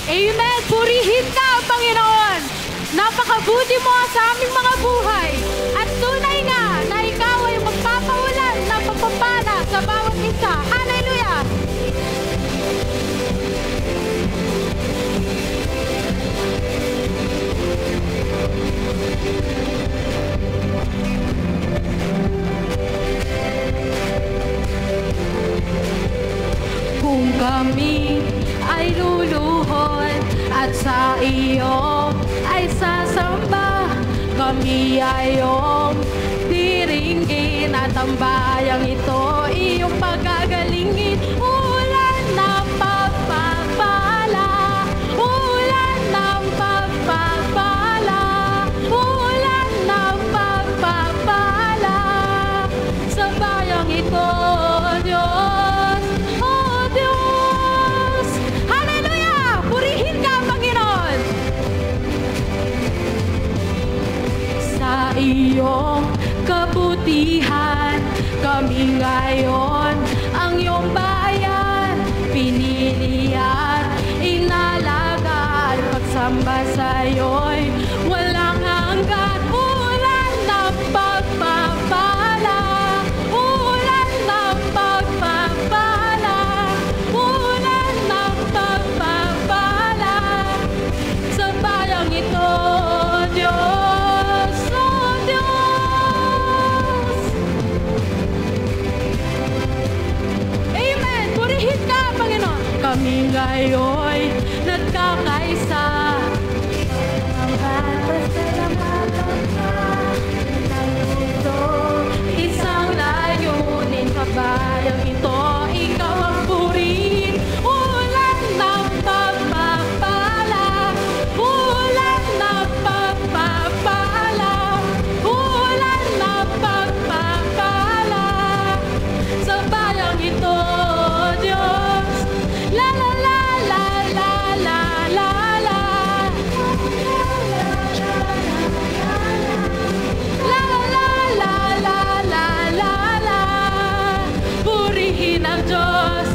Amen! Purihin ka, Panginoon! Napakabuti mo sa aming mga buhay. At tunay nga na ikaw ay magpapaulan ng pagpapala sa bawat isa. Hallelujah! Kung kami ay luluhod at sa iyo ay sasamba, kami ay iyong diringgin at ang bayang ito iyong pagagalingin. Ulan ng pagpapala, ulan ng pagpapala, ulan ng pagpapala sa bayang ito, Diyos. Oh Diyos, hallelujah! Purihin ka, Panginoon. Sa iyong kabutihan, kami ngayon ang iyong bayan, pinili at inalagaan. Pagsamba sa iyo'y walang hanggan. Ulan ng pagpapala, ulan ng pagpapala, ulan ng pagpapala sa bayang ito, Diyos. Oh Diyos! Amen! Purihin ka, Panginoon! Kami ngayon'y nagkakaisa. Ang pasalamatan ka ng mundo, isang layunin ka bayang ito, ikaw ang purihin. Ulan ng pagpapala, ulan ng pagpapala, ulan ng pagpapala sa bayang ito, Diyos. La la la la la la la la. La la la la la la la la. Purihin ang Diyos.